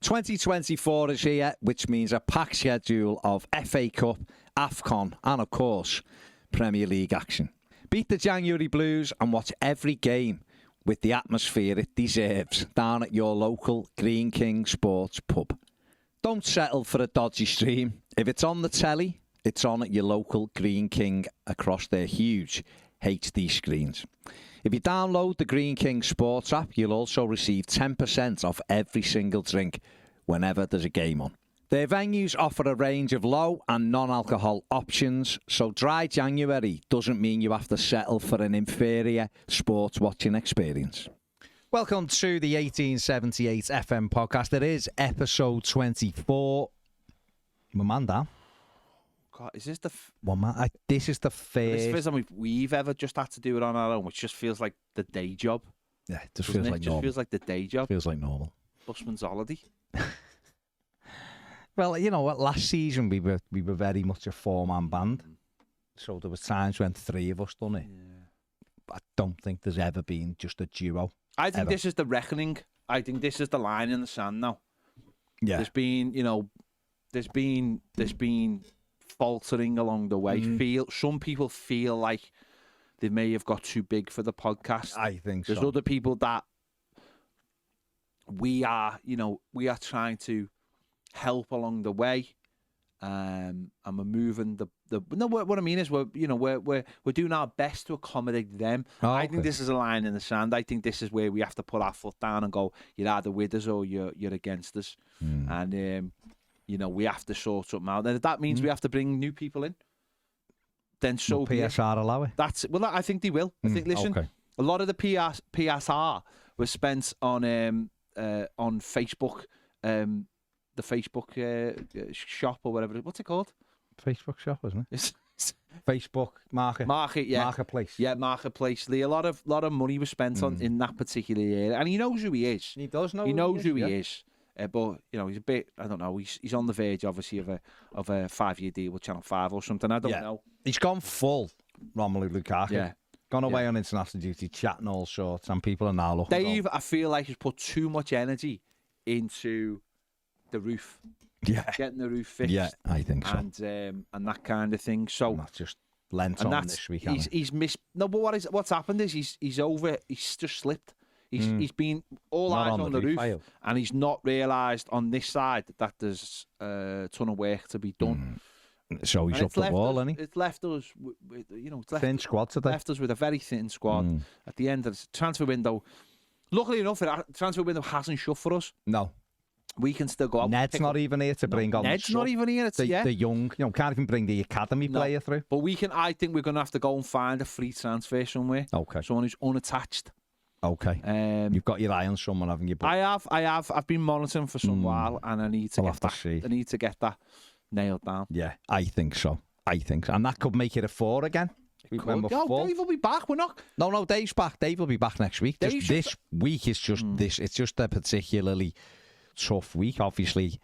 2024 is here, which means a packed schedule of FA Cup, AFCON and, of course, Premier League action. Beat the January Blues and watch every game with the atmosphere it deserves down at your local Green King Sports pub. Don't settle for a dodgy stream. If it's on the telly, it's on at your local Green King across their huge HD screens. If you download the Green King Sports app, you'll also receive 10% off every single drink whenever there's a game on. Their venues offer a range of low and non-alcohol options, so dry January doesn't mean you have to settle for an inferior sports watching experience. Welcome to the 1878 FM podcast. It is episode 24. My man down. God, is this the... This is the first... This is the first time we've ever just had to do it on our own, which just feels like the day job. Yeah, it just feels like normal. It just feels like the day job. Feels like normal. Busman's holiday. Well, you know what? Last season we were very much a four-man band, so there was times when three of us done it. Yeah. I don't think there's ever been just a duo. I think this is the reckoning. I think this is the line in the sand now. Yeah. There's been faltering along the way. Some people feel like they may have got too big for the podcast. I think there's other people that we are trying to help along the way, and we're moving what I mean is we're doing our best to accommodate them. I think this is a line in the sand. I think this is where we have to put our foot down and go, you're either with us or you're against us. And we have to sort something out. And if that means we have to bring new people in, then so will PSR allow it? I think they will. I think a lot of the PSR was spent on Facebook. The Facebook shop or whatever. What's it called? Facebook shop, isn't it? Facebook marketplace. Yeah, marketplace. A lot of money was spent on in that particular area, and he knows who he is. He does know. He knows who he is. But he's a bit. I don't know. He's on the verge, obviously, of a 5-year deal with Channel 5 or something. I don't know. He's gone full Romelu Lukaku. Yeah. Gone away on international duty, chatting all sorts, and people are now looking. Dave, I feel like he's put too much energy into the roof, getting the roof fixed. Yeah, I think so. And that kind of thing. So and that's just lent on this week. He's missed. No, but what's happened is he's just slipped. He's been all eyes on the roof, and he's not realised on this side that there's a ton of work to be done. So he's up the wall, isn't he? It's left us, thin squad today. Left us with a very thin squad at the end of the transfer window. Luckily enough, the transfer window hasn't shut for us. No. We can still go out. Ned's not even here to bring on. Ned's not even here. The young, can't even bring the academy player through. But we can. I think we're going to have to go and find a free transfer somewhere. Okay. Someone who's unattached. Okay. You've got your eye on someone, haven't you? I have. I've been monitoring for some while, and I need to get that nailed down. Yeah, I think so. And that could make it a 4 again. Dave will be back. We're not. No, Dave's back. Dave will be back next week. This week is just this. It's just a particularly tough week. Obviously,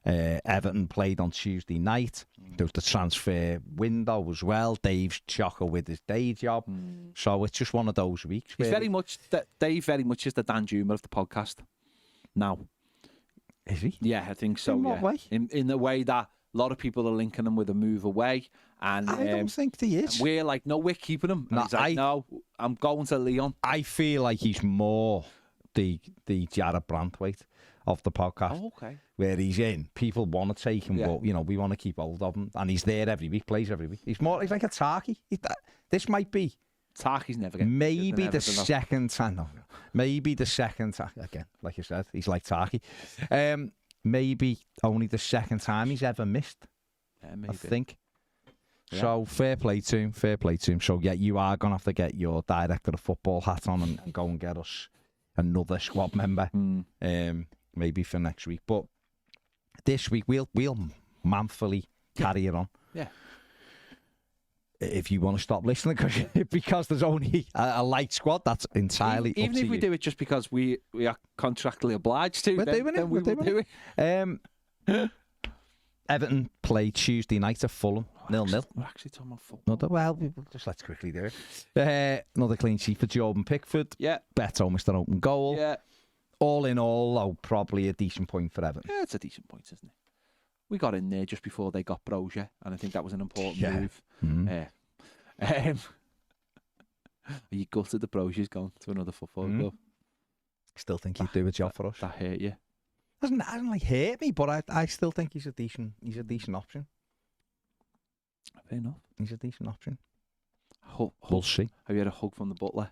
Everton played on Tuesday night. There was the transfer window as well. Dave's chocker with his day job. So it's just one of those weeks. He's Dave very much is the Dan Juma of the podcast now. Is he? Yeah, I think so. In what way? In the way that a lot of people are linking him with a move away. And I don't think he is. We're like, no, we're keeping him. And he's like, no, I'm going to Lyon. I feel like he's more the Jared Brandtwaite of the podcast. Oh, okay. Where he's in. People want to take him, but, we want to keep hold of him. And he's there every week, plays every week. He's like a Tarky. This might be... Tarky's never going to... Maybe the second time... No. Maybe the second time... Again, like you said, he's like Tarky. Maybe only the second time he's ever missed. Yeah, maybe. I think. Yeah. So, fair play to him. So, yeah, you are going to have to get your director of football hat on and go and get us another squad member. Maybe for next week. But this week, we'll manfully carry it on. Yeah. If you want to stop listening, because there's only a light squad, that's entirely up to you. Even if we do it just because we are contractually obliged to, then we will do it. Everton played Tuesday night at Fulham, 0-0. We're actually talking about football. Well, just let's quickly do it. Another clean sheet for Jordan Pickford. Yeah. Beto, Mr. Open Goal. Yeah. All in all, though, probably a decent point for Everton. Yeah, it's a decent point, isn't it? We got in there just before they got Brozier, and I think that was an important move. Are you gutted the Brozier's gone to another football club? Still think he'd do a job for us. That hurt you? Doesn't like hurt me, but I still think he's a decent option. Fair enough. He's a decent option. We'll see. Have you had a hug from the butler?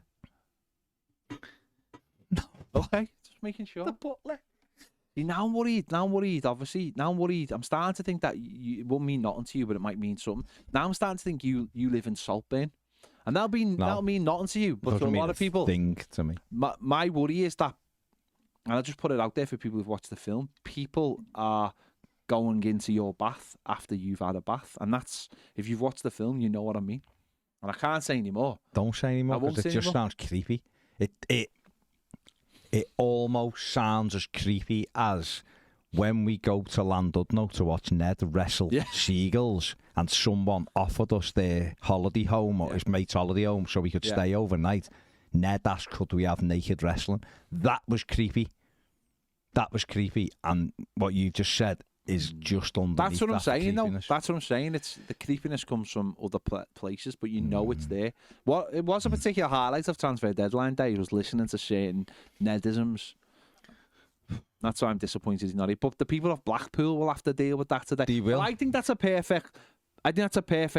No. Okay, just making sure. The butler. See, now I'm worried. Obviously, now I'm worried. I'm starting to think that it won't mean nothing to you, but it might mean something. Now I'm starting to think you live in Saltburn, and that'll mean nothing to you, but to a lot of people, thing to me. My worry is that, and I'll just put it out there for people who've watched the film. People are going into your bath after you've had a bath, and that's, if you've watched the film, you know what I mean. And I can't say any more. Don't say any more because it just sounds creepy. It almost sounds as creepy as when we go to Llandudno to watch Ned wrestle seagulls, and someone offered us their holiday home or his mate's holiday home so we could stay overnight. Ned asked, could we have naked wrestling? That was creepy. And what you just said is just underneath. That's what I'm saying, though. That's what I'm saying. It's the creepiness comes from other places, but you know it's there. What it was a particular highlight of transfer deadline day was listening to certain Nedisms. That's why I'm disappointed he's not here. But the people of Blackpool will have to deal with that today. They will. Well, I think that's a perfect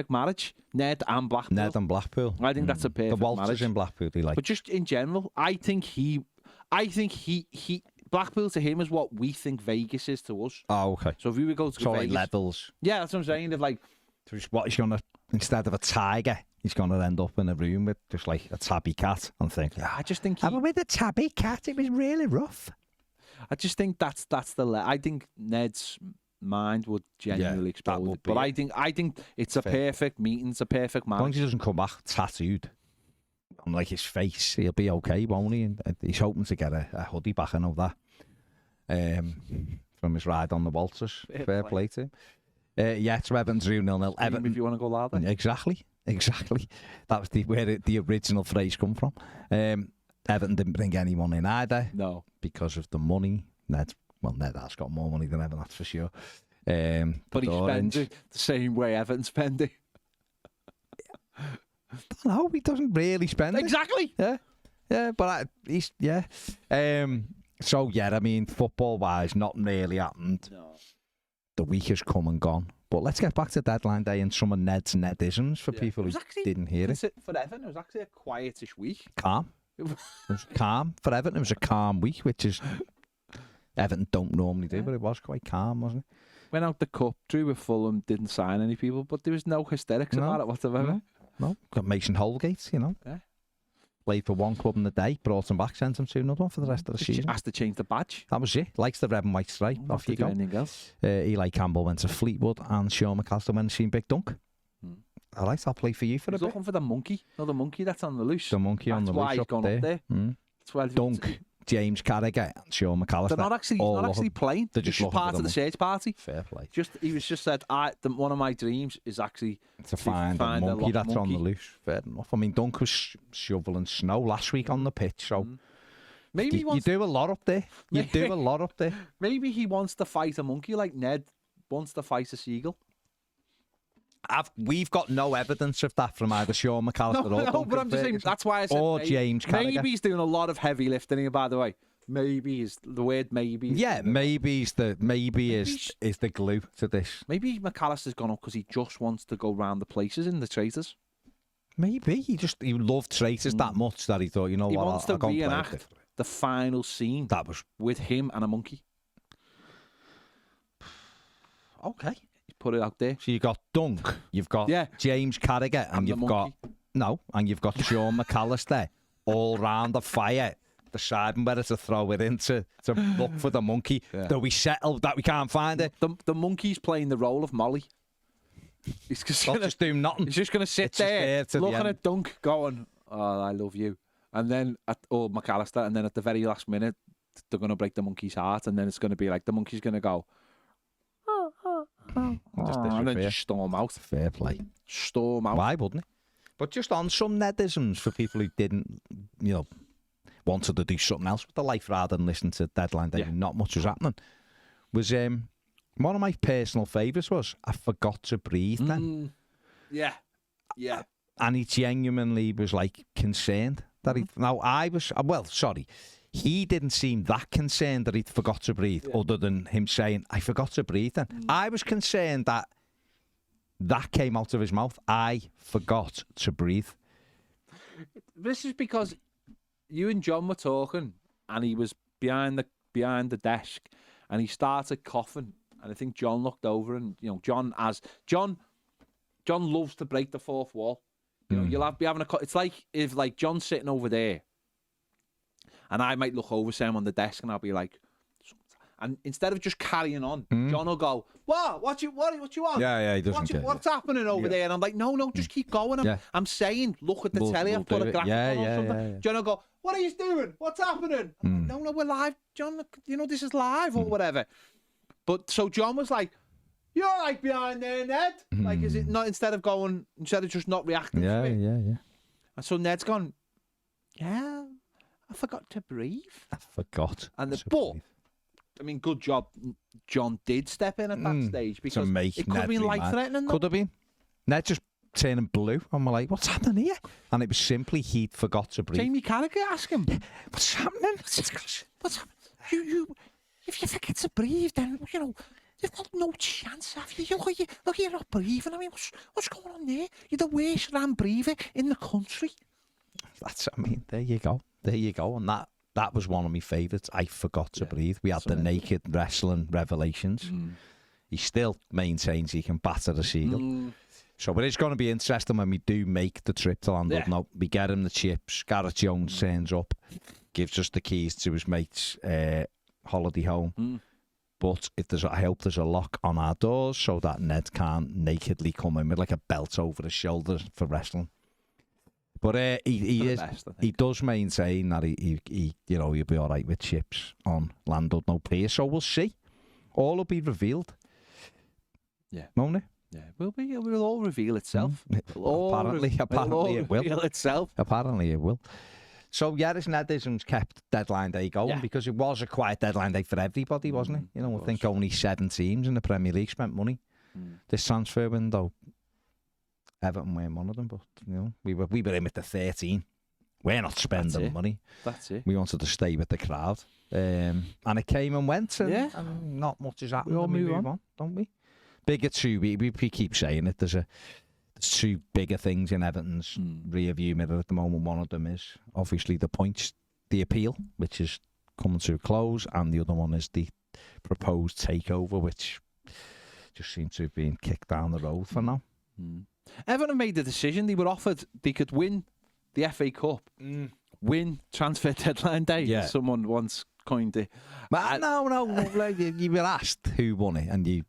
marriage. Ned and Blackpool. I think that's a perfect marriage. The Walters in Blackpool, they like. But just in general, I think he Blackpool to him is what we think Vegas is to us. Oh, okay. So if we would go to Vegas, like levels. Yeah, that's what I'm saying. If like, what he's gonna, instead of a tiger, he's gonna end up in a room with just like a tabby cat and think. I just think. With a tabby cat, it was really rough. I just think that's I think Ned's mind would genuinely explode. But I think it's a perfect meeting. It's a perfect match. As long as he doesn't come back tattooed on like his face, he'll be okay, won't he? And he's hoping to get a hoodie back. I know that. From his ride on the Walters. Fair play to him. It's Everton 2-0. Everton, if you want to go louder. Exactly. That was where the original phrase come from. Everton didn't bring anyone in either. No. Because of the money. Ned has got more money than Everton, that's for sure. But he spends it the same way Everton spend it. No, he doesn't really spend it. Exactly. Yeah, but he's. So, I mean, football-wise, not really happened. No. The week has come and gone. But let's get back to deadline day and some of Ned's Nedisms for people who didn't hear it. For Everton, it was actually a quietish week. Calm. It was calm. For Everton, it was a calm week, which is Everton don't normally do, but it was quite calm, wasn't it? Went out the cup, drew with Fulham, didn't sign any people, but there was no hysterics about it whatsoever. No. Got Mason Holgate, Yeah. Played for one club in the day, brought him back, sent him to another one for the rest of the season. Has to change the badge. That was it. Likes the red and white stripe. Off you go. Anything else. Eli Campbell went to Fleetwood and Sean McAllister went to see Big Dunk. All right, I'll play for you for a bit. He's looking for the monkey. No, the monkey that's on the loose. The monkey on the loose. That's why he's gone up there. That's why Dunk, James Carragher and Sean McAllister. They're not actually playing. They're just part of the search party. Fair play. He was just said, one of my dreams is actually to find a monkey that's on the loose. Fair enough. I mean, Dunk was shoveling snow last week on the pitch, so maybe you do a lot up there. Maybe he wants to fight a monkey like Ned wants to fight a seagull. We've got no evidence of that from either Sean McAllister or Duncan but I'm just saying, that's why I said or James Carragher. Maybe he's doing a lot of heavy lifting here, by the way. Maybe is the word maybe. Yeah, maybe is the glue to this. Maybe McAllister's gone up because he just wants to go round the places in the Traitors. Maybe he loved Traitors that much that he thought, you know he what, wants to reenact the final scene that was with him and a monkey. Okay. Put it out there. So you've got Dunk, you've got James Carragher, and you've got Sean McAllister all round the fire, deciding whether to throw it in to look for the monkey. Do we settle that we can't find it? The monkey's playing the role of Molly. He's just doing nothing. He's just going to sit there looking at Dunk, going, "Oh, I love you," and then McAllister, and then at the very last minute, they're going to break the monkey's heart, and then it's going to be like the monkey's going to go. And then just storm out. Fair play. Storm out. Why wouldn't it? But just on some Nedisms for people who didn't, wanted to do something else with their life rather than listen to Deadline Day. Not much was happening. Was one of my personal favourites was I Forgot to Breathe then. Yeah. And he genuinely was like concerned that he. Now I was he didn't seem that concerned that he'd forgot to breathe, other than him saying I forgot to breathe. Then I was concerned that came out of his mouth. I forgot to breathe. This is because you and John were talking, and he was behind the desk, and he started coughing, and I think John looked over, and John loves to break the fourth wall. You'll be having it's like if John's sitting over there, and I might look over Sam on the desk, and I'll be like, and instead of just carrying on, John will go, what you want? Yeah, he doesn't care. What's happening over there? And I'm like, no, just keep going. I'm saying, look at the telly, I've put a graphic on or something. John will go, what are you doing? What's happening? I'm like, no, we're live, John. This is live or whatever. But so John was like, you're like behind there, Ned. Like, is it not instead of just not reacting to it? Yeah. And so Ned's gone, yeah, I forgot to breathe. I forgot. I mean, good job. John did step in at that stage because it could have been life-threatening. Could have been. Ned just turning blue, and we're like, "What's happening here?" And it was simply he'd forgot to breathe. Jamie Carragher asked him, "What's happening? What's happening? You, if you forget to breathe, then you've got no chance, have you? Look, you're not breathing. I mean, what's going on there? You're the worst ran breather in the country." There you go. And that was one of my favourites. I Forgot to Breathe. We had the naked wrestling revelations. He still maintains he can batter the seagull. So it is going to be interesting when we do make the trip to London. No, we get him the chips. Gareth Jones turns up, gives us the keys to his mate's holiday home. But I hope there's a lock on our doors so that Ned can't nakedly come in with like a belt over his shoulders for wrestling. But he does maintain that he'll be all right with chips on Landud No Pier. So we'll see. All will be revealed. Yeah. Won't it? Yeah. It will all reveal itself. Apparently it will. Reveal itself. Apparently it will. So Yaris Nedism's kept Deadline Day going because it was a quiet Deadline Day for everybody, wasn't it? I think only 7 teams in the Premier League spent money this transfer window. Everton weren't one of them, but we were in with the 13. We're not spending money. That's it. We wanted to stay with the crowd, and it came and went, and not much is happening. We all move on, don't we? Bigger two. We keep saying it. There's 2 bigger things in Everton's rear view mirror at the moment. One of them is obviously the appeal, which is coming to a close, and the other one is the proposed takeover, which just seems to have been kicked down the road for now. Everton made the decision. They were offered they could win the FA Cup, win transfer deadline day. Yeah. Someone once coined it. But no. You were asked who won it, and you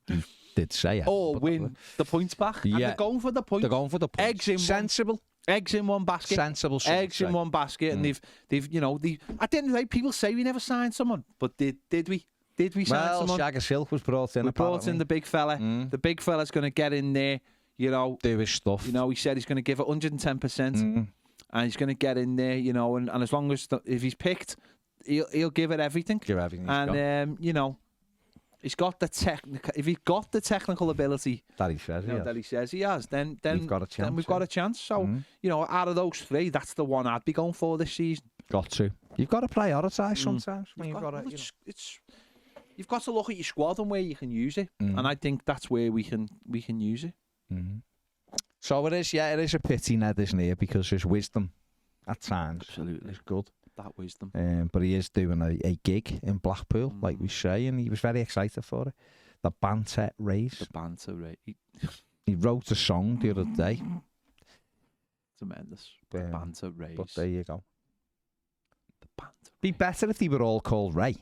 did say it. Or win the points back. Yeah. And they're going for the points. They're going for the points. Eggs in one basket. Sensible. Eggs in one basket, and they've at the end of the day, people say we never signed someone, but did we? Did we sign someone? Shagger Silk was brought in. We brought in the big fella. The big fella's going to get in there. Do his stuff. He said he's going to give it 110%, and he's going to get in there. And as long as if he's picked, he'll give it everything. Give everything. And he's got the if he's got the technical ability that he says he has, then we've got a chance. Then we've got a chance. So out of those 3, that's the one I'd be going for this season. Got to. You've got to prioritise sometimes. You've got to look at your squad and where you can use it, and I think that's where we can use it. So it is a pity Ned isn't here because his wisdom at times is good. That wisdom. But he is doing a gig in Blackpool, like we say, and he was very excited for it. The banter race. He wrote a song the other day. Tremendous. The banter race. But there you go. The banter. Be better if they were all called Ray.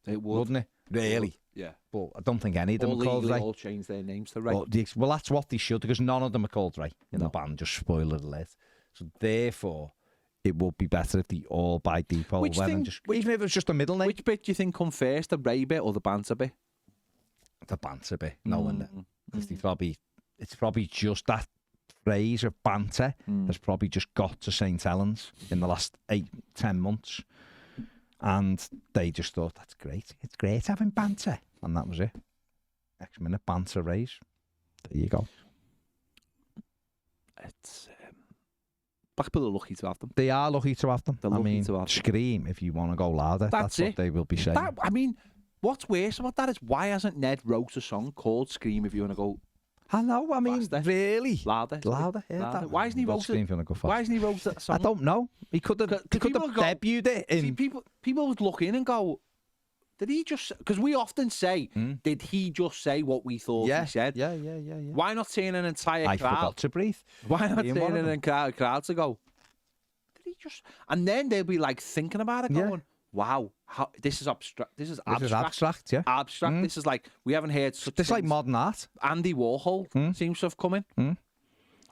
It would. Wouldn't it? Really? Yeah. But I don't think any of them are called Ray. All change their names to Ray. Well, that's what they should, because none of them are called Ray in the band. Just spoiler alert. So therefore, it would be better if they all by default even if it was just a middle name. Which bit do you think come first, the Ray bit or the banter bit? The banter bit, knowing that. Because it's probably just that phrase of banter has probably just got to St. Helens in the last 8-10 months. And they just thought, that's great. It's great having banter. And that was it. Next minute, banter raise. There you go. It's Blackpool are lucky to have them. They are lucky to have them. They're lucky to have them. Scream if you want to go louder. That's what they will be saying. I mean, what's worse about that is why hasn't Ned wrote a song called Scream if you want to go I know, I mean, faster? Really? Louder. Louder, yeah. Louder. Why hasn't he wrote Scream if you want to go faster. Why hasn't he wrote that song? I don't know. He could have debuted it in... See, people would look in and go, did he just... Because we often say, did he just say what we thought he said? Yeah. Why not turn an entire crowd... I forgot to breathe. Why not turn an entire crowd to go, did he just... And then they'll be like thinking about it going, wow, this is abstract. This is abstract, yeah. Abstract. This is like, we haven't heard such This is like modern art. Andy Warhol seems to have come in.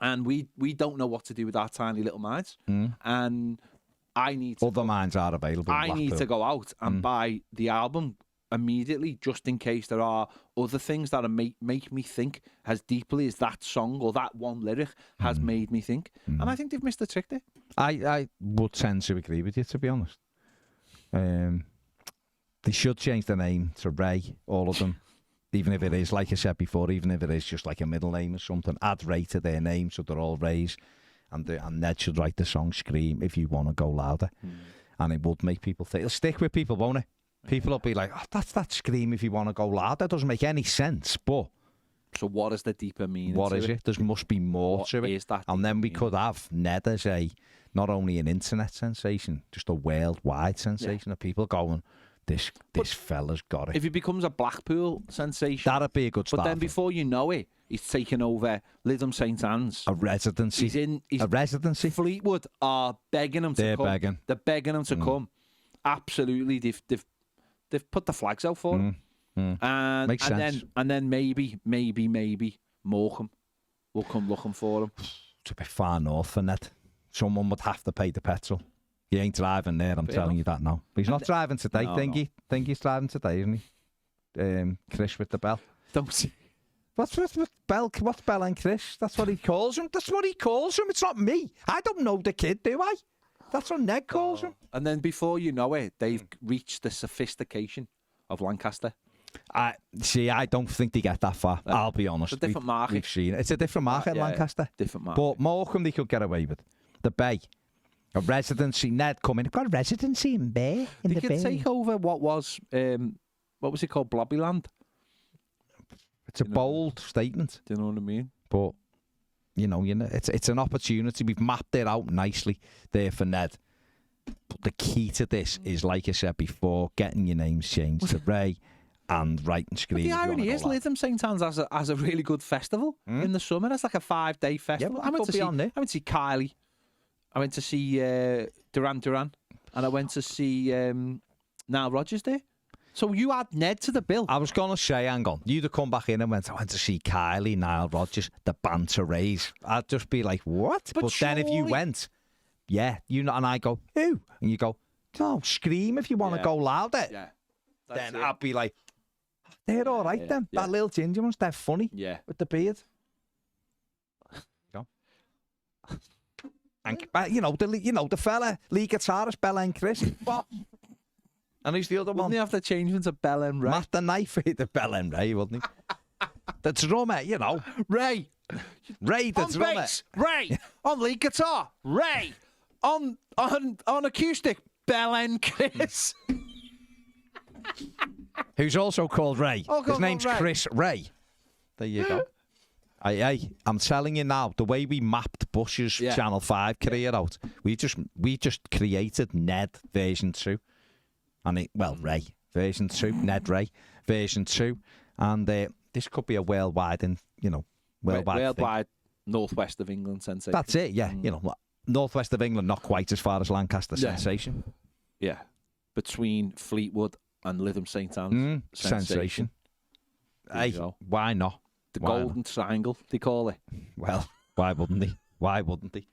And we don't know what to do with our tiny little minds. And I need to... Other minds are available. I need to go out and buy the album immediately, just in case there are other things that make me think as deeply as that song or that one lyric has made me think. And I think they've missed the trick there. I would tend to agree with you, to be honest. They should change the name to Ray, all of them. Even if it is, like I said before, even if it is just like a middle name or something, add Ray to their name so they're all Rays. And Ned should write the song Scream if you want to go louder. And it would make people think. It'll stick with people, won't it? People will be like, oh, that's that Scream if you want to go louder. That doesn't make any sense, but... So what is the deeper meaning? What is it? There must be more to it. Is that and then we could have Ned as not only an internet sensation, just a worldwide sensation of people going, this fella's got it. If he becomes a Blackpool sensation, that'd be a good start. But then before you know it, he's taking over Lytham St Anne's. A residency. A residency. Fleetwood are begging him to come. They're begging him to come. Absolutely, they've put the flags out for him. And Makes sense. Then maybe Morecambe will come looking for him. It's a bit far north for Ned. Someone would have to pay the petrol. He ain't driving there, I'm telling you that now. But he's not driving today, think he's driving today, isn't he? Chris with the bell. Don't see. What's Bell and Chris? That's what he calls him. That's what he calls him. It's not me. I don't know the kid, do I? That's what Ned calls him. And then before you know it, they've reached the sophistication of Lancaster. I don't think they get that far. I'll be honest. It's a different market. We've seen it. It's a different market, Lancaster. Different market. But Morecambe they could get away with. The Bay. A residency. Ned coming. I've got a residency in Bay. They could take over what was it called? Blobbyland? It's a bold statement. Do you know what I mean? But, you know, it's an opportunity. We've mapped it out nicely there for Ned. But the key to this is, like I said before, getting your names changed to Ray and writing Scream. But the irony is, Lytham St Anne's has a really good festival in the summer. It's like a 5-day festival. Yeah, I went to see Kylie. I went to see Duran Duran. And I went to see Nile Rodgers there. So you add Ned to the bill. I was going to say, hang on, you'd have come back in and I went to see Kylie, Nile Rodgers, the banter raise. I'd just be like, what? But then if you went, and I go, who? And you go, no, Scream if you want to go louder. Yeah. Then I'd be like, they're all right then. That little ginger one's, they're funny. Yeah. With the beard. Go. And, the fella, lead guitarist, Bella and Chris. And who's the other one? Wouldn't he have to change him to Bell and Ray? Matt the Knife, the Bell and Ray, wouldn't he? The drummer, Ray. Ray the drummer. On bass, Ray. On lead guitar, Ray. On acoustic, Bell and Chris. Who's also called Ray. His name's Ray. Chris Ray. There you go. I'm telling you now, the way we mapped Bush's Channel 5 career out, we just created Ned version 2. And Ray version 2, Ned Ray version 2. And this could be a worldwide northwest of England sensation. That's it, yeah. Northwest of England, not quite as far as Lancaster sensation. Yeah. Between Fleetwood and Lytham St Anne's sensation. Hey, why not? The Golden Triangle, they call it. Well, why wouldn't they? Why wouldn't they?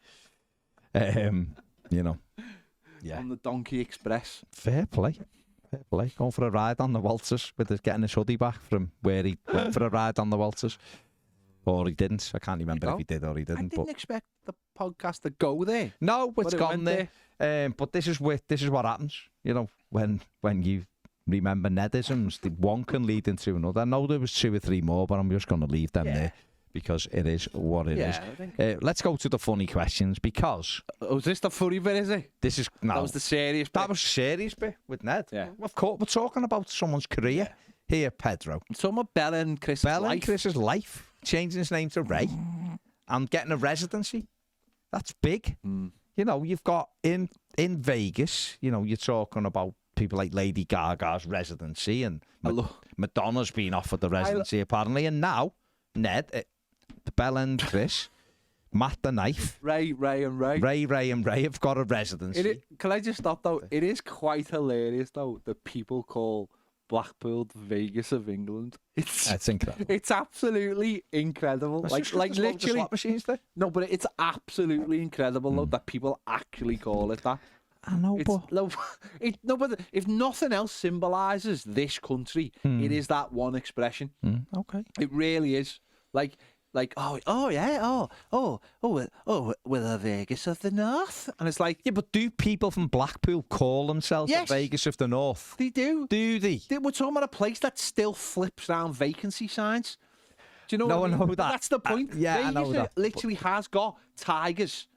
Yeah. On the Donkey Express. Fair play. Going for a ride on the waltzers getting his hoodie back from where he went for a ride on the waltzers. Or he didn't. I can't remember if he did or he didn't. I didn't expect the podcast to go there. No, it's gone there. But this is what happens. when you remember Nedisms, one can lead into another. I know there was 2 or 3 more, but I'm just going to leave them there because it is what it is. Let's go to the funny questions because... Oh, is this the funny bit, is it? This is... No. That was the serious bit. That was the serious bit with Ned. Yeah. Of course, we're talking about someone's career here, Pedro. Some of Bella and Chris's life. Bella and Chris's life. Changing his name to Ray. And getting a residency. That's big. You know, you've got in Vegas, you know, you're talking about people like Lady Gaga's residency and Madonna's been offered the residency apparently. And now, Ned, Bella and Chris, Matt the Knife, Ray and Ray have got a residency. Can I just stop though? It is quite hilarious though that people call Blackpool the Vegas of England. It's incredible. It's absolutely incredible. Like literally slot machines there. No, but it's absolutely incredible though, that people actually call it that. I know, but if nothing else symbolises this country, it is that one expression. Okay, it really is. Like we're the Vegas of the North, and it's like, yeah, but do people from Blackpool call themselves the Vegas of the North? They do. Do they? We're talking about a place that still flips around vacancy signs. Do you know? No, what I know mean? that. That's the point. Yeah, Vegas I know that. Literally has got tigers,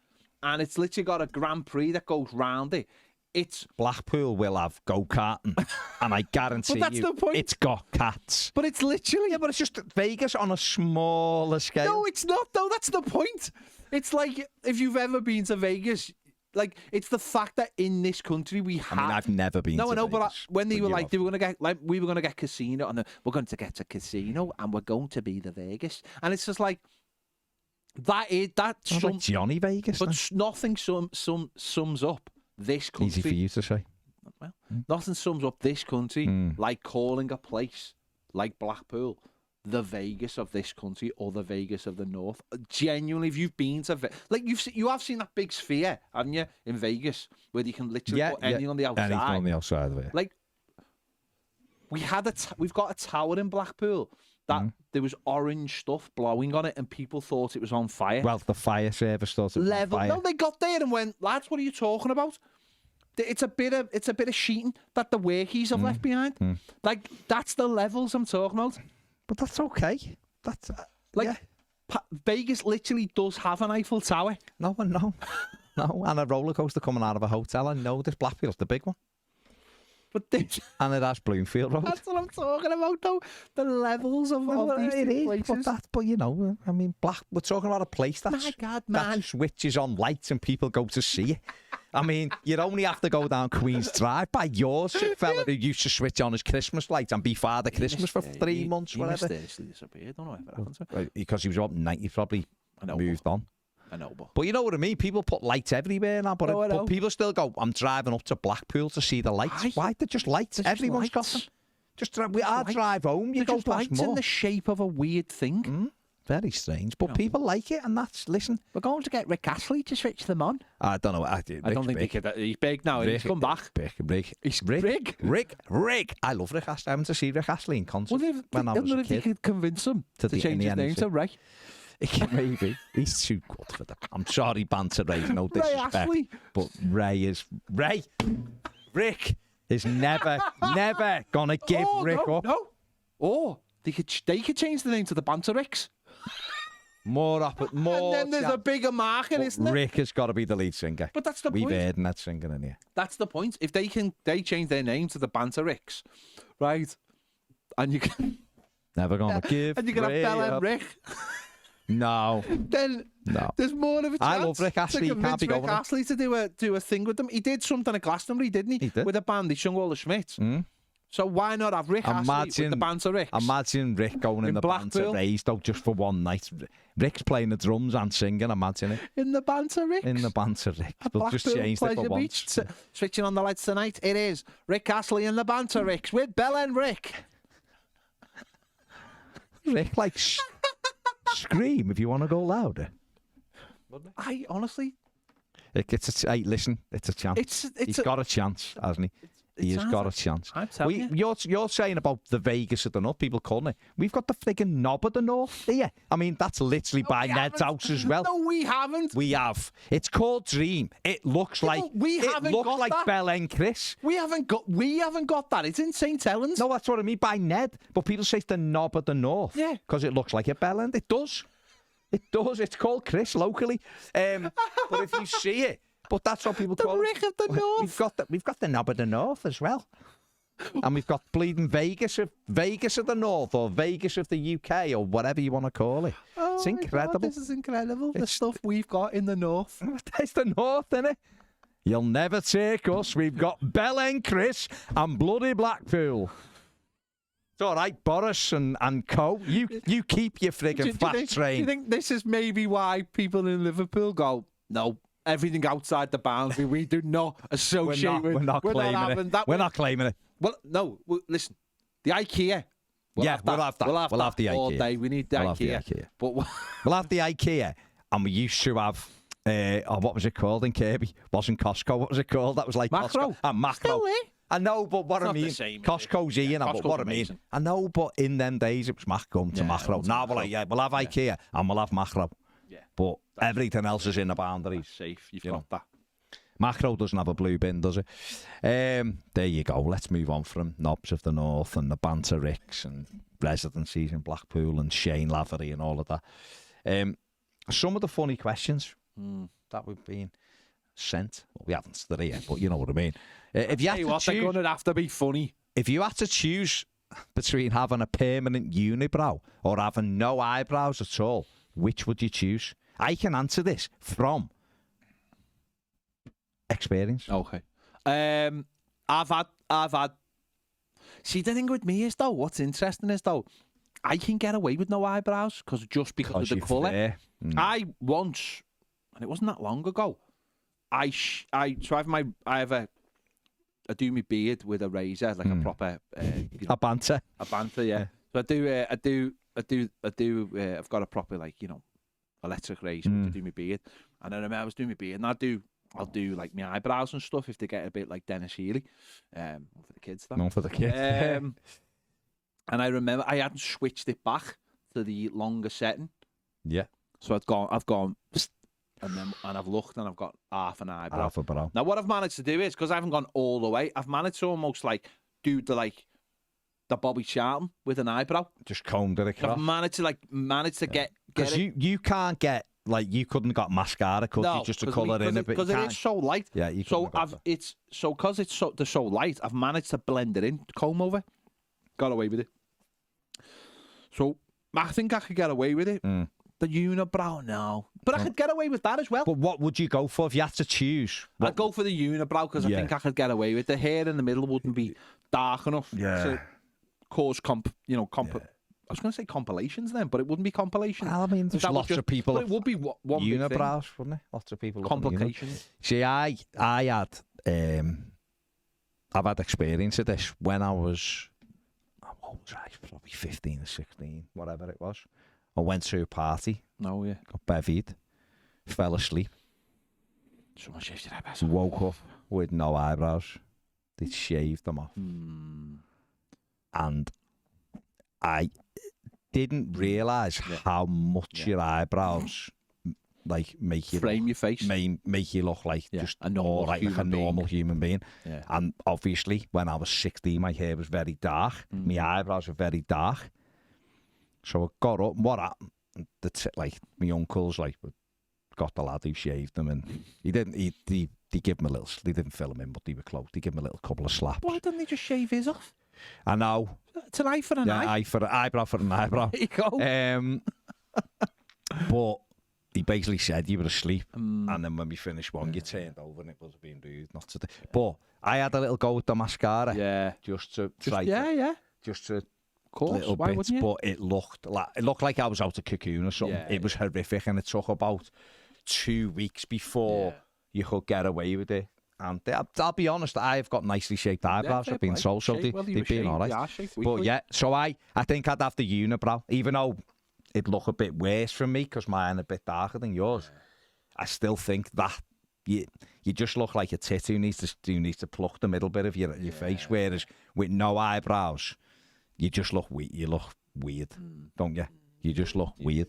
and it's literally got a Grand Prix that goes round it. It's Blackpool will have go-karting, and I guarantee that's the point. It's got cats. But it's literally... but it's just Vegas on a smaller scale. No, it's not, though. That's the point. It's like, if you've ever been to Vegas, like, it's the fact that in this country we have... I mean, I've never been to Vegas. But when they were like, we were going to get casino, and we're going to get a casino, and we're going to be the Vegas. And it's just like, like Johnny Vegas. But nothing sums up this country. Easy for you to say. Well, nothing sums up this country like calling a place like Blackpool the Vegas of this country or the Vegas of the North. Genuinely, if you've been to you have seen that big sphere, haven't you, in Vegas, where you can literally put anything on the outside. Anything on the outside of it. Like we've got a tower in Blackpool that there was orange stuff blowing on it, and people thought it was on fire. Well, the fire service thought it was on fire. No, they got there and went, lads, what are you talking about? It's a bit of sheeting that the workies have left behind. Like, that's the levels I'm talking about. But that's okay. That's Vegas literally does have an Eiffel Tower. No, and a roller coaster coming out of a hotel. I know this Blackpool's the big one. But this, and it has Bloomfield Road. That's what I'm talking about, though. The levels of these two places. But you know, I mean, we're talking about a place that's, my God, man, that switches on lights and people go to see it. I mean, you'd only have to go down Queen's Drive by yours, fella who used to switch on his Christmas lights and be Father Christmas for 3 months, whatever. He mysteriously disappeared. Don't know what happened to him. Because he was up 90, he probably moved on. I know, but you know what I mean? People put lights everywhere now, but people still go, I'm driving up to Blackpool to see the lights. Why? They're just lights. Everyone's got them. I drive home, you go past lights more. In the shape of a weird thing. Very strange, but people like it, and listen. We're going to get Rick Astley to switch them on. I don't know. I don't think he's big now. He's come back. He's Rick. I love Rick Astley. I went to see Rick Astley in concert when I was a kid. If you could convince him to change his name to Ray. Maybe. He's too good for that. I'm sorry, Banter Ray, no disrespect. Ray but Rick is never gonna give Rick up. No. Or they could change the name to the Banter Ricks. More. And then there's a bigger market, isn't there? Rick has got to be the lead singer. But that's the point. We've heard that singer in here. That's the point. If they change their name to the Banter Ricks, right? And you can never gonna give. And you can have Bella and Rick. No. Then there's more of a chance. I love Rick Astley. To convince Rick Astley to do a thing with them. He did something at Glastonbury, didn't he? He did. With a band. He sung all the Schmitz. So why not have Rick Astley with the Banter Ricks? Imagine Rick going in the Banter Rays, though, just for one night. Rick's playing the drums and singing, imagine it. In the Banter Ricks? In the Banter Ricks. They'll just change it for once. Switching on the lights tonight, it is Rick Astley in the Banter Ricks with Bella and Rick. Rick, like, scream if you want to go louder. I honestly... Hey, listen, it's a chance. He's got a chance, hasn't he? He's got a chance. I'm telling you. You're saying about the Vegas of the North, people calling it. We've got the friggin' knob of the North here. I mean, that's literally by Ned's house as well. No, we haven't. We have. It's called Dream. It looks like Bell End Chris. We haven't got that. It's in St. Helens. No, that's what I mean by Ned. But people say it's the knob of the North. Yeah. Because it looks like a Bell End. It does. It does. It's called Chris locally. But if you see it, but that's what people call it. The Rick of the North. We've got the knob of the North as well. And we've got bleeding Vegas of the North, or Vegas of the UK, or whatever you want to call it. Oh, it's incredible. God, this is incredible. The stuff we've got in the North. It's the North, innit? You'll never take us. We've got Bell End Chris and bloody Blackpool. It's all right, Boris and co. You keep your friggin' fast train. Do you think this is maybe why people in Liverpool go, no, everything outside the boundary we do not associate with. We're not claiming it. Well, no, listen, the IKEA. We'll have that. We'll have the IKEA all day. We need the IKEA. But we'll have the IKEA, and we used to have. What was it called in Kirby? Wasn't Costco? What was it called? That was like Macro. Costco. Macro. I know, but what I mean, Costco's here, but what I mean, I know, but in them days it was Macro to Macro. Now we're like, we'll have IKEA and we'll have Macro. Yeah. But everything else is in the boundaries. Safe. You've got that. Macro doesn't have a blue bin, does it? There you go. Let's move on from Knobs of the North and the Banter Ricks and residencies in Blackpool and Shane Lavery and all of that. Some of the funny questions that we've been sent. Well, we haven't stood here, but you know what I mean. If you had to choose, they're going to have to be funny. If you had to choose between having a permanent unibrow or having no eyebrows at all, which would you choose? I can answer this from experience. Okay. I've had. See, the thing with me is though, what's interesting is though, I can get away with no eyebrows because of the colour. I once, and it wasn't that long ago. I do my beard with a razor, like a proper a banter, yeah. So I've got a proper electric razor to do my beard, and I remember I was doing my beard, and I'll do like my eyebrows and stuff if they get a bit like Dennis Healy, for the kids. Not for the kids. And I remember I hadn't switched it back to the longer setting. Yeah. So I've gone. And I've looked and I've got half an eyebrow. Half a brow. Now what I've managed to do is, because I haven't gone all the way, I've managed to almost like do the Bobby Charlton with an eyebrow. Just combed it across. I've managed to get because you can't get you couldn't got mascara, could you? Just to colour in a bit because it is so light. Yeah, you so they're so light. I've managed to blend it in, comb over, got away with it. So I think I could get away with it. The unibrow, no. But I could get away with that as well. But what would you go for if you had to choose? I'd go for the unibrow because I think I could get away with it. The hair in the middle wouldn't be dark enough to cause I was going to say compilations then, but it wouldn't be compilations. Well, I mean, there's lots of people. But it would be one unibrows, wouldn't it? Lots of people. Complications. See, I've had experience of this when I was, probably 15 or 16, whatever it was. I went to a party. Oh, yeah. Got bevied. Fell asleep. Someone shaved your eyebrows. Woke up with no eyebrows. They'd shaved them off. And I didn't realise how much your eyebrows make you frame your face, make you look like just a normal human being. Yeah. And obviously, when I was 16, my hair was very dark. My eyebrows were very dark. So I got up. What happened? My uncles got the lad who shaved them, and he didn't. He gave him a little. They didn't fill him in, but they were close. They gave him a little couple of slaps. Why didn't they just shave his off? I know. It's an eye for an eye. Eye for an eyebrow for an eyebrow. There you go. But he basically said you were asleep, and then when we finished one, you turned over, and it was being rude not to. But I had a little go with the mascara. Yeah. Just to try. Just to. Course. Little Why bits, wouldn't you? But it looked like I was out of cocoon or something. It was horrific, and it took about 2 weeks before you could get away with it. And I'll be honest, I've got nicely shaped eyebrows. I've been so they've been all right. But so I think I'd have the unibrow, even though it'd look a bit worse from me because mine a bit darker than yours. I still think that you just look like a tit who needs to pluck the middle bit of your face. Whereas with no eyebrows, you just look weird. You look weird, don't you? You just look weird.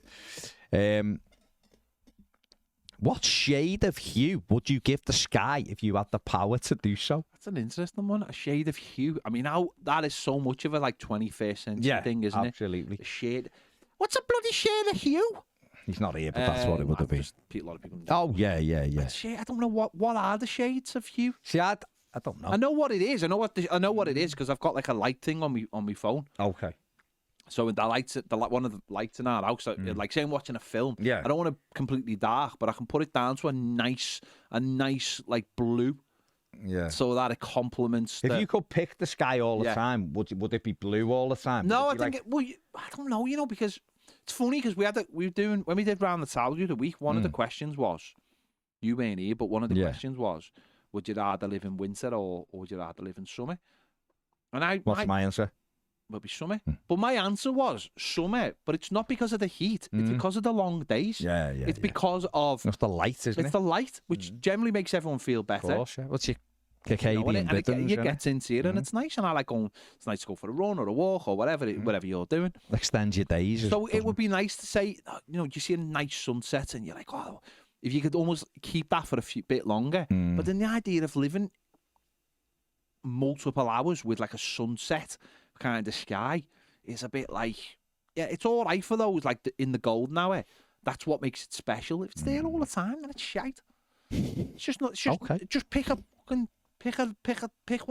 What shade of hue would you give the sky if you had the power to do so? That's an interesting one. A shade of hue. I mean, that is so much of a 21st century thing, isn't it? Absolutely. A shade. What's a bloody shade of hue? He's not here, but that's what it would have been. A lot of people. Oh yeah. I don't know what are the shades of hue. See, I don't know. I know what it is. I know what it is because I've got like a light thing on my phone. Okay. So the lights, one of the lights in our house, like say I'm watching a film. Yeah. I don't want it completely dark, but I can put it down to a nice like blue. Yeah. So that it complements. If you could pick the sky all the time, would it be blue all the time? No, I think I don't know. Because it's funny because when we did round the table the other week. One of the questions was, you weren't here, but one of the questions was, would you rather live in winter or would you rather live in summer? And what's my answer? Would be summer. But my answer was summer, but it's not because of the heat. It's because of the long days. Yeah. It's because of... It's the light, isn't it? It's the light, which generally makes everyone feel better. Of course, yeah. What's your circadian rhythms, you get into it, and it's nice, and I like going... It's nice to go for a run or a walk or whatever you're doing. Extend your days. So it would be nice to say, you see a nice sunset, and you're like, oh, if you could almost keep that for a bit longer. But then the idea of living multiple hours with like a sunset kind of sky is a bit like, it's all right for those like in the golden hour. That's what makes it special. If it's there all the time, then it's shite. It's just not. It's just okay. Just pick one.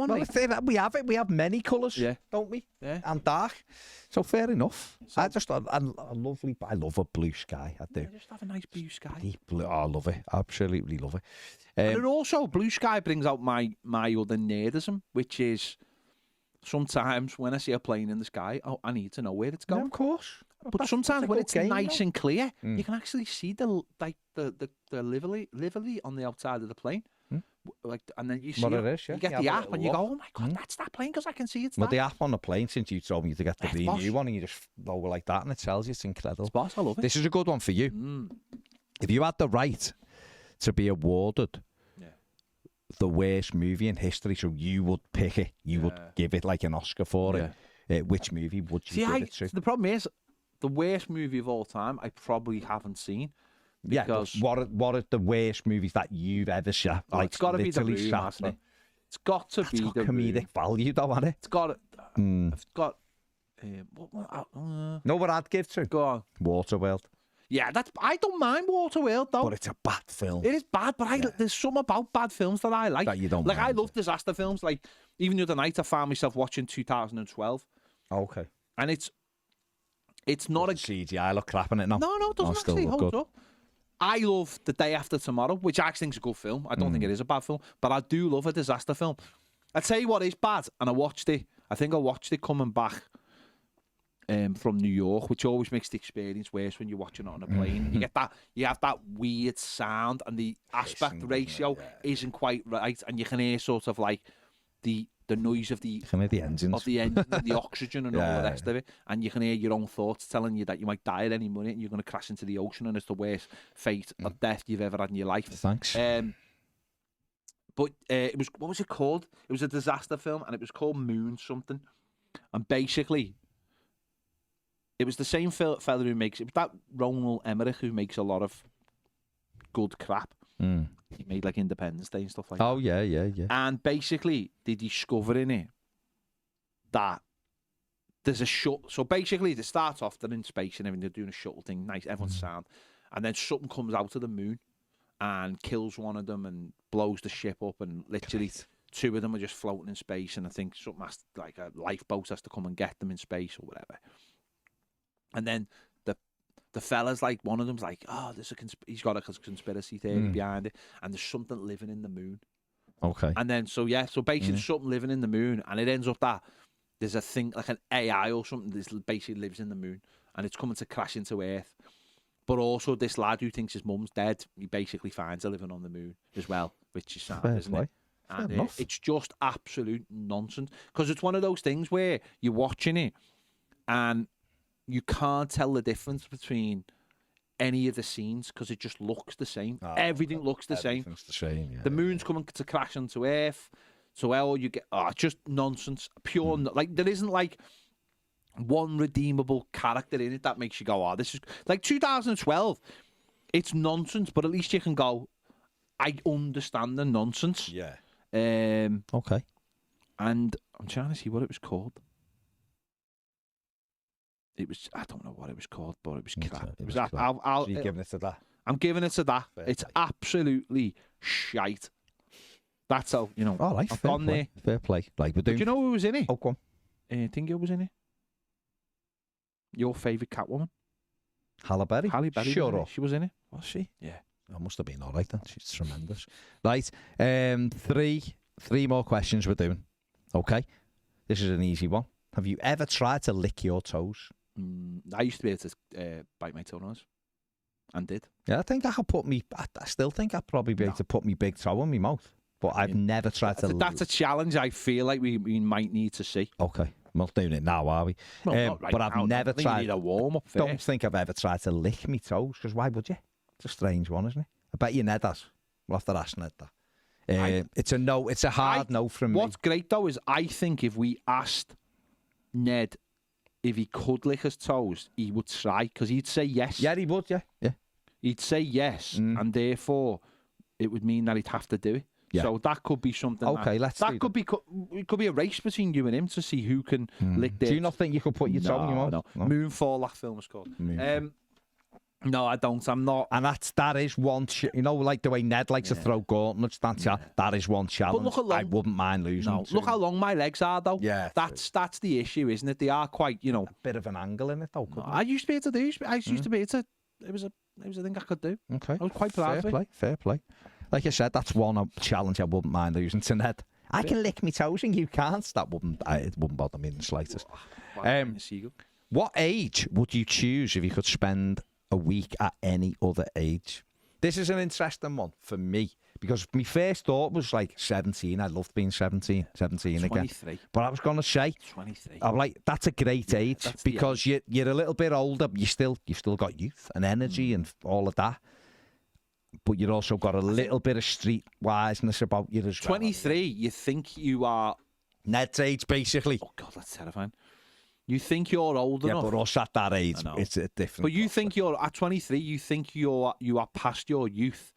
Well, we have it. We have many colours, don't we? Yeah. And dark. So fair enough. So, I love a blue sky. I do. Yeah, just have a nice blue sky. Deep blue. Oh, I love it. Absolutely love it. And it also, blue sky brings out my other nerdism, which is sometimes when I see a plane in the sky, I need to know where it's going. Yeah, of course. But sometimes when it's nice and clear, you can actually see the livery on the outside of the plane. Like, and then you see what it is, you get the app and you go, oh my God, that's that plane because I can see it's the app on the plane, since you told me to get the new one, and you just go like that and it tells you. It's incredible. It's boss, I love it. This is a good one for you. If you had the right to be awarded the worst movie in history, so you would pick it, you would give it like an Oscar for it, which movie would you give it to? The problem is, the worst movie of all time, I probably haven't seen. Because what are the worst movies that you've ever seen? Like, it's got to be The Room, hasn't it? It's got to be The Room. Comedic value, though, hasn't it? It's got... It's got... know what I'd give to? Go on. Waterworld. Yeah, I don't mind Waterworld, though. But it's a bad film. It is bad, but there's something about bad films that I like. That you don't like. mind. I love disaster films. Like, even the other night, I found myself watching 2012. Okay. And it's not a... CGI look crap in it now. No, it doesn't actually hold up. I love The Day After Tomorrow, which I actually think is a good film. I don't think it is a bad film, but I do love a disaster film. I'd tell you what is bad, and I watched it. I think I watched it coming back from New York, which always makes the experience worse when you're watching it on a plane. You have that weird sound, and the aspect ratio isn't quite right, and you can hear sort of like the noise of the engines, and the oxygen and all the rest of it, and you can hear your own thoughts telling you that you might die at any minute and you're going to crash into the ocean and it's the worst fate or death you've ever had in your life. Thanks. But it was, what was it called? It was a disaster film, and it was called Moon something. And basically, it was the same fella who makes it. Was that Ronald Emmerich who makes a lot of good crap. He made like Independence Day and stuff like that. Oh, yeah. And basically, they discover in it that there's a shuttle. So basically, they start off, they're in space and everything, they're doing a shuttle thing, nice, everyone's sound. And then something comes out of the moon and kills one of them and blows the ship up, and literally two of them are just floating in space, and I think something has, like a lifeboat has to come and get them in space or whatever. And then the fella's like, one of them's like, oh, he's got a conspiracy theory behind it, and there's something living in the moon. Okay. And then, so basically there's something living in the moon, and it ends up that there's a thing, like an AI or something, that basically lives in the moon, and it's coming to crash into Earth. But also this lad who thinks his mum's dead, he basically finds her living on the moon as well, which is sad, isn't it? And it's just absolute nonsense, because it's one of those things where you're watching it and you can't tell the difference between any of the scenes because it just looks the same. Everything looks the same. Everything's the same. Yeah, the moon's coming to crash onto Earth, so all you get just nonsense. Pure like there isn't like one redeemable character in it that makes you go, this is like 2012. It's nonsense, but at least you can go, I understand the nonsense. Yeah. Okay. And I'm trying to see what it was called. I don't know what it was called, but it was crap. It was crap. So you're giving it to that? I'm giving it to that. Fair it's play. Absolutely shite. That's how, All right, I've gone there. Fair play. Like, do you know who was in it? Oh, go on. I think it was in it. Your favourite Catwoman? Halle Berry? Sure up. She was in it. Was she? Yeah. I must have been all right then. She's tremendous. Right. Three more questions we're doing. Okay. This is an easy one. Have you ever tried to lick your toes? I used to be able to bite my toenails. And did. Yeah, I think I could I still think I'd probably be able to put my big toe in my mouth. But I've never tried to... That's a challenge I feel like we might need to see. Okay. We're not doing it now, are we? Well, right but I've now, never tried... You need a warm-up first. Don't think I've ever tried to lick my toes, because why would you? It's a strange one, isn't it? I bet you Ned has. We'll have to ask Ned that. It's a no. It's a hard no from me. What's great, though, is I think if we asked Ned if he could lick his toes, he would try, because he'd say yes. Yeah, he would, yeah. He'd say yes, and therefore it would mean that he'd have to do it. Yeah. So that could be something. Okay, let's do that. It could be a race between you and him to see who can lick their... Do you not think you could put your toe in your mouth? No. Moonfall, that film is called. No, I don't. I'm not. And that is one... like the way Ned likes to throw gauntlets, that is one challenge. But look I wouldn't mind losing. No, look how long my legs are, though. Yeah. That's the issue, isn't it? They are quite, A bit of an angle in it, though. I used to be able to do. I used to be able to... It was a thing I could do. Okay. I was quite proud of it. Fair play. Like I said, that's one challenge I wouldn't mind losing to Ned. I can lick my toes and you can't. It wouldn't bother me in the slightest. What age would you choose if you could spend a week at any other age? This is an interesting one for me because my first thought was like 17. I loved being 17 again. 23. But I was going to say 23. I'm like, that's a great age because you're a little bit older. You've still got youth and energy and all of that. But you've also got a little bit of street wiseness about you as well. 23, you think you are... Ned's age, basically. Oh, God, that's terrifying. You think you're old enough. Yeah, but us at that age, it's a different... But you think you're... At 23, you think you are past your youth.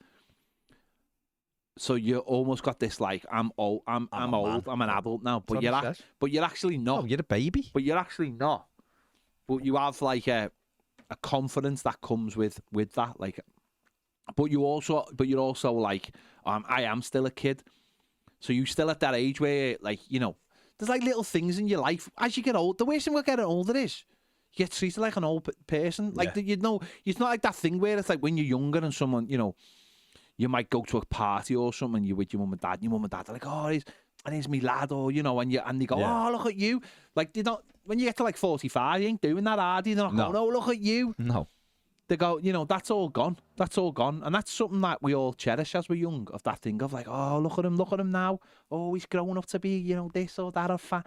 So you almost got this, like, I'm old, I'm old, I'm an adult now. But you're actually not. Oh, you're a baby. But you're actually not. But you have, like, a confidence that comes with that, like... But you're also like, I am still a kid. So you're still at that age where, like, there's like little things in your life. As you get old, the worst thing about getting older is you get treated like an old person. Like, it's not like that thing where it's like when you're younger and someone, you might go to a party or something, you're with your mum and dad, are like, oh, here's me lad, or, and they go, oh, look at you. Like, when you get to like 45, you ain't doing that, are you? They're not going, oh, look at you. No. They go, that's all gone. That's all gone. And that's something that we all cherish as we're young, of that thing of like, oh, look at him now. Oh, he's growing up to be, this or that or fat.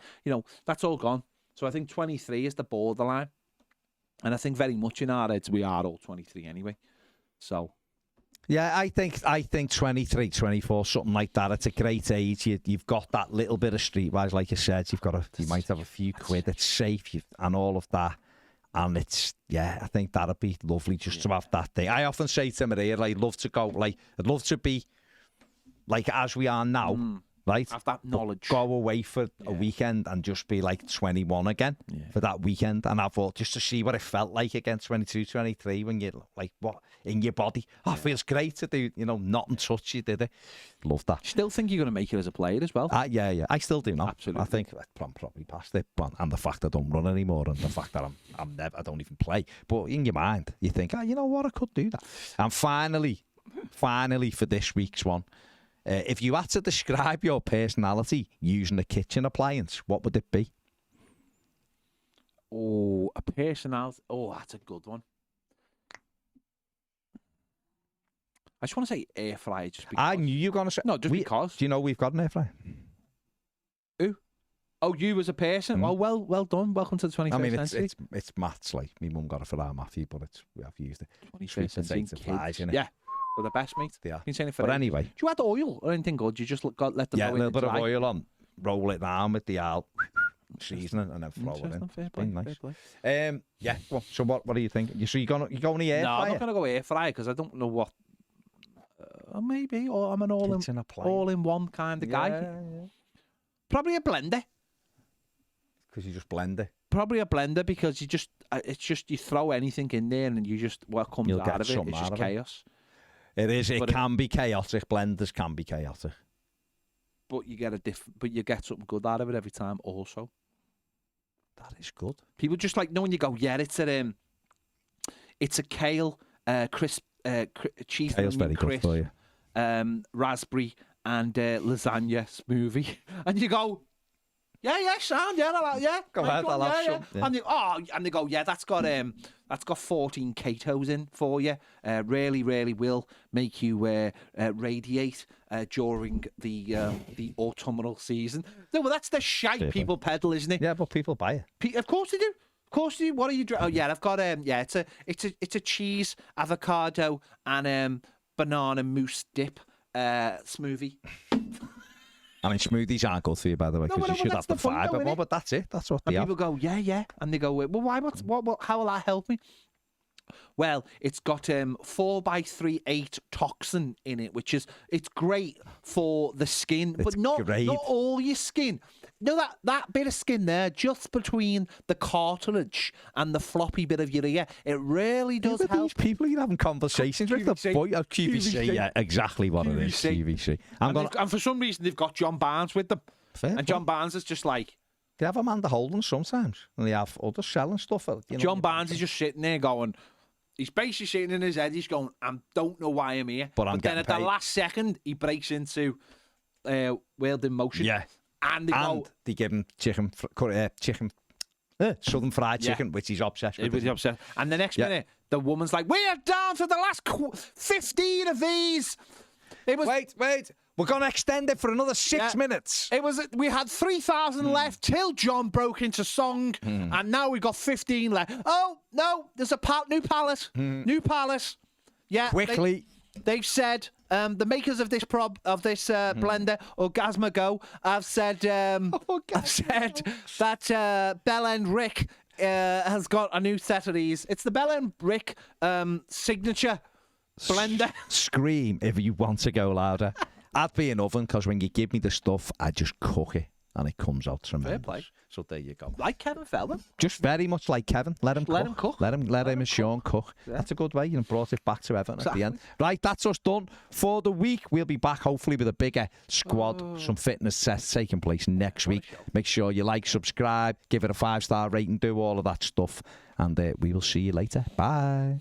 That's all gone. So I think 23 is the borderline. And I think very much in our heads, we are all 23 anyway. So. Yeah, I think 23, 24, something like that. It's a great age. You've got that little bit of streetwise, like you said. You might have a few quid. It's safe and all of that. And I think that'd be lovely just to have that thing. I often say to Maria, I'd love to be like as we are now, right? Have that knowledge. Go away for a weekend and just be like 21 again for that weekend. And I thought just to see what it felt like again, 22, 23, when you're like, what, in your body. Oh, it feels great to do, nothing touch you, did it? Love that. Still think you're going to make it as a player as well? Yeah. I still do now. Absolutely. I think I'm probably past it. And the fact I don't run anymore and the fact that I don't even play. But in your mind, you think, you know what, I could do that. And finally for this week's one, if you had to describe your personality using a kitchen appliance, what would it be? Oh, a personality. Oh, that's a good one. I just want to say air fryer just because. I knew you were going to say... No, just because. Do you know we've got an air fryer? Who? Oh, you as a person? Oh, well done. Welcome to the 21st century. It's maths, like, my mum got it for our Mathew, but we have used it. 21st century kids. Innit? Yeah. They're the best, mate. Yeah. Been saying it for But ages. anyway. Do you add oil or anything good? You just let them go in a little bit dry? of oil on, roll it down with the oil, season it, and then throw it in. Fair play, nice. fair play. Yeah. Well, so what do you think? So you going to the air fryer? No, I'm not going to go air fryer because I don't know what. Maybe, or I'm an all-in-one kind of guy. Yeah. Probably a blender. Because you just blend it. Probably a blender because it's just you throw anything in there and you just what comes You'll out get of it. something It's just out of it. chaos. It is. It can be chaotic. Blenders can be chaotic. But you get you get something good out of it every time. Also, that is good. People just like know when you go, yeah, it's a kale, crisp, cheese Kale's very crisp, good for you. Raspberry and lasagna smoothie, and you go, yeah, sound, yeah, go ahead, I'll have some. Yeah. And they go, yeah, that's got 14 Catos in for you. Really, really will make you radiate during the autumnal season. No, well, that's the shite people peddle, isn't it? Yeah, but people buy it. Of course they do. Of course they do. What are you? Oh yeah, I've got it's a cheese, avocado, and banana mousse dip smoothie. I mean, smoothies aren't good for you, by the way, because you should have the fibre. Well, but that's it. That's what they have. People go, yeah. And they go, well, why? What? How will that help me? Well, it's got 4x38 toxin in it, it's great for the skin, but not all your skin. No, that bit of skin there, just between the cartilage and the floppy bit of your ear, it really does help. These people you're having conversations with, QVC, yeah, exactly what it is, QVC. And for some reason, they've got John Barnes with them. John Barnes is just like... They have Amanda Holden sometimes, and they have others selling stuff. John Barnes is just sitting there going... He's basically sitting in his head, he's going, I don't know why I'm here. But then at the last second, he breaks into World in Motion. Yeah. And they give him southern fried chicken, which he's obsessed with. And the next minute, the woman's like, "We are down to the last 15 of these." It was wait. We're going to extend it for another 6 minutes. We had 3,000 left till John broke into song, and now we've got 15 left. Oh no, there's a new palace. New palace. Yeah, quickly. They've said the makers of this blender, Orgasma Go, have said that Bell End Rick has got a new set of these. It's the Bell End Rick signature blender. Scream if you want to go louder. I'd be an oven because when you give me the stuff, I just cook it and it comes out tremendous. Fair play. So there you go. Like Kevin Feldman. Just very much like Kevin. Let him cook. Let him and Sean cook. Yeah. That's a good way. You brought it back to Everton at the end. Right, that's us done for the week. We'll be back hopefully with a bigger squad. Some fitness tests taking place next week. Make sure you like, subscribe, give it a 5-star rating, do all of that stuff. And we will see you later. Bye.